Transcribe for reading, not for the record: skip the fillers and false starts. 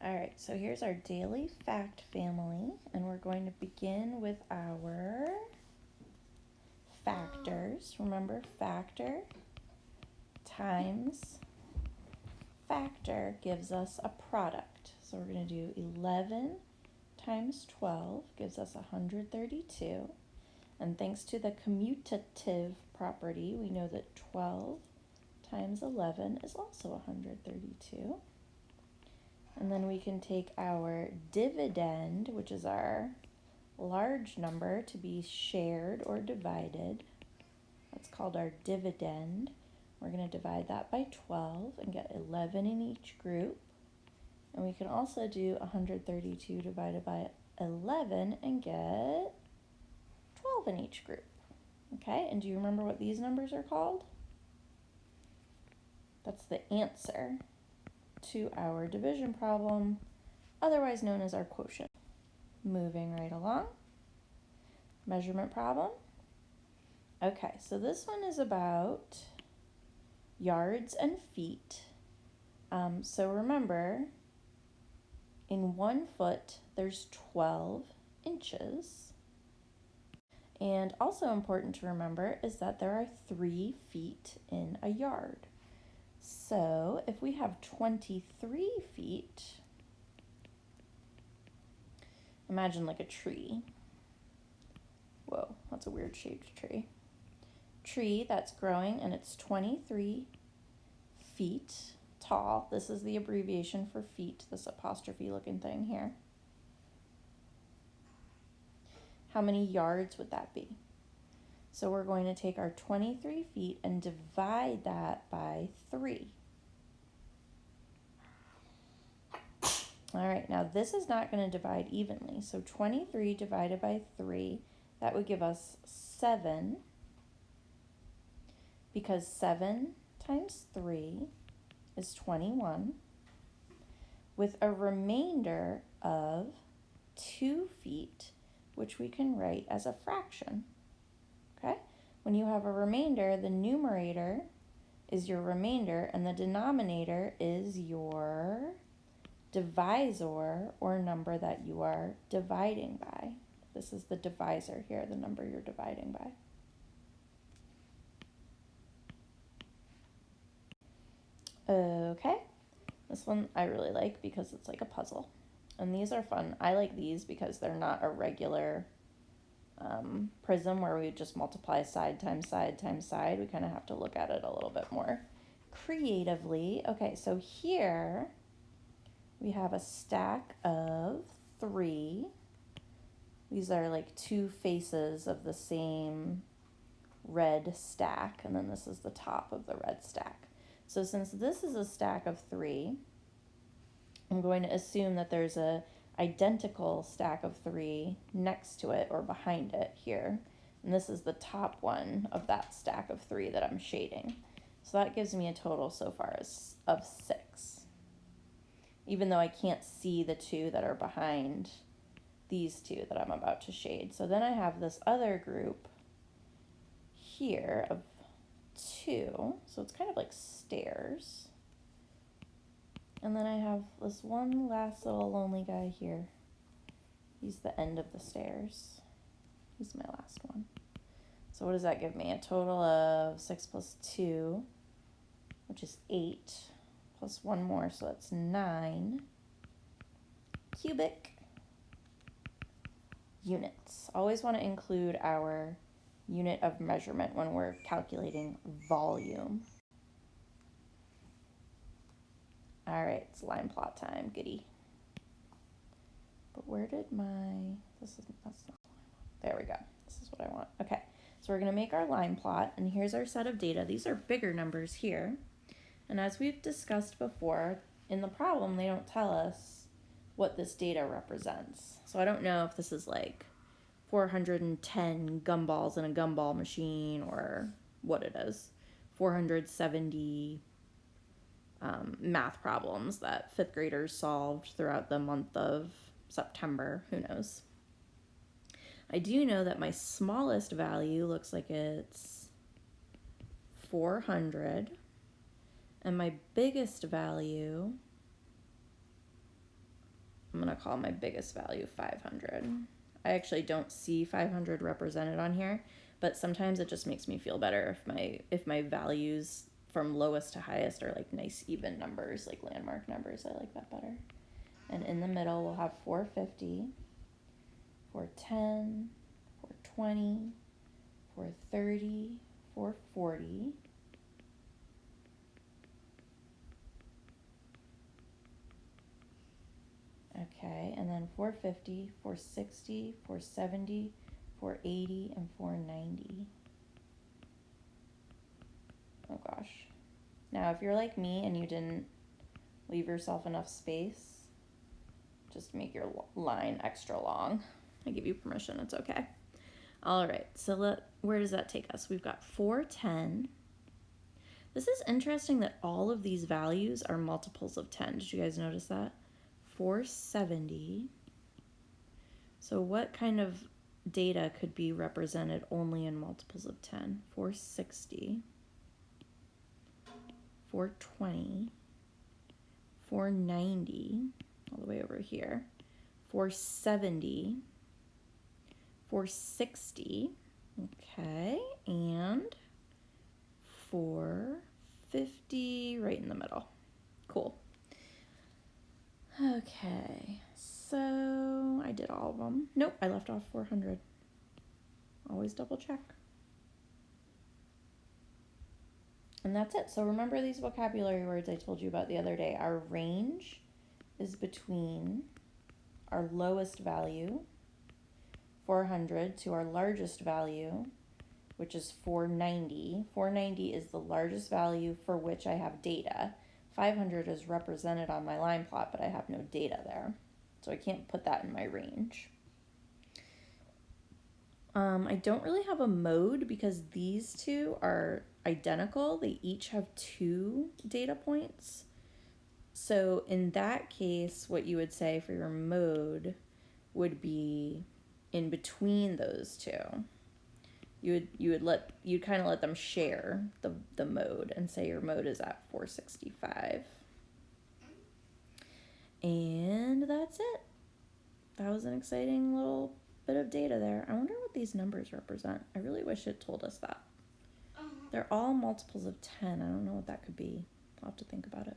All right, so here's our daily fact family, and we're going to begin with our factors. Remember, factor times factor gives us a product. So we're going to do 11 times 12 gives us 132. And thanks to the commutative property, we know that 12 times 11 is also 132. And then we can take our dividend, which is our large number to be shared or divided. That's called our dividend. We're going to divide that by 12 and get 11 in each group. And we can also do 132 divided by 11 and get 12 in each group. Okay, and do you remember what these numbers are called? That's the answer to our division problem, otherwise known as our quotient. Moving right along. Measurement problem. Okay, so this one is about yards and feet. So remember, in 1 foot, there's 12 inches. And also important to remember is that there are 3 feet in a yard. So if we have 23 feet, imagine like a tree. Whoa, that's a weird shaped tree. Tree that's growing and it's 23 feet tall. This is the abbreviation for feet, this apostrophe looking thing here. How many yards would that be? So we're going to take our 23 feet and divide that by 3. All right, now this is not going to divide evenly. So 23 divided by 3, that would give us 7, because 7 times 3 is 21, with a remainder of 2 feet, which we can write as a fraction. Okay? When you have a remainder, the numerator is your remainder and the denominator is your divisor or number that you are dividing by. This is the divisor here, the number you're dividing by. Okay, this one I really like because it's like a puzzle. And these are fun. I like these because they're not a regular prism where we just multiply side times side times side. We kind of have to look at it a little bit more creatively. Okay, so here we have a stack of 3. These are like 2 faces of the same red stack, and then this is the top of the red stack. So since this is a stack of 3, I'm going to assume that there's a identical stack of 3 next to it or behind it here. And this is the top one of that stack of 3 that I'm shading. So that gives me a total so far of 6. Even though I can't see the 2 that are behind these 2 that I'm about to shade. So then I have this other group here of 2. So it's kind of like stairs. And then I have this one last little lonely guy here. He's the end of the stairs. He's my last one. So what does that give me? A total of 6 plus 2, which is 8, plus 1 more, so that's 9 cubic units. Always want to include our unit of measurement when we're calculating volume. All right, it's line plot time, goody. But where did that's not, there we go. This is what I want. Okay, so we're gonna make our line plot, and here's our set of data. These are bigger numbers here. And as we've discussed before, in the problem, they don't tell us what this data represents. So I don't know if this is like 410 gumballs in a gumball machine or what it is. 470 math problems that 5th graders solved throughout the month of September. Who knows? I do know that my smallest value looks like it's 400. And my biggest value I'm going to call my biggest value 500. I actually don't see 500 represented on here, but sometimes it just makes me feel better if my values from lowest to highest are like nice even numbers, like landmark numbers. I like that better. And in the middle we'll have 450, 410, 420, 430, 440. Okay, and then 450, 460, 470, 480, and 490. Oh gosh. Now, if you're like me and you didn't leave yourself enough space, just make your line extra long. I give you permission, it's okay. All right, so where does that take us? We've got 410. This is interesting that all of these values are multiples of 10. Did you guys notice that? 470. So what kind of data could be represented only in multiples of 10? 460, 420, 490, all the way over here, 470, 460, okay, and 450 right in the middle. Cool. Okay, so I did all of them. Nope, I left off 400. Always double check. And that's it. So remember these vocabulary words I told you about the other day. Our range is between our lowest value, 400, to our largest value, which is 490. 490 is the largest value for which I have data. 500 is represented on my line plot, but I have no data there. So I can't put that in my range. I don't really have a mode because these two are identical. They each have 2 data points. So in that case, what you would say for your mode would be in between those two. You'd kind of let them share the mode and say your mode is at 465. And that's it. That was an exciting little bit of data there. I wonder what these numbers represent. I really wish it told us that. They're all multiples of 10. I don't know what that could be. I'll have to think about it.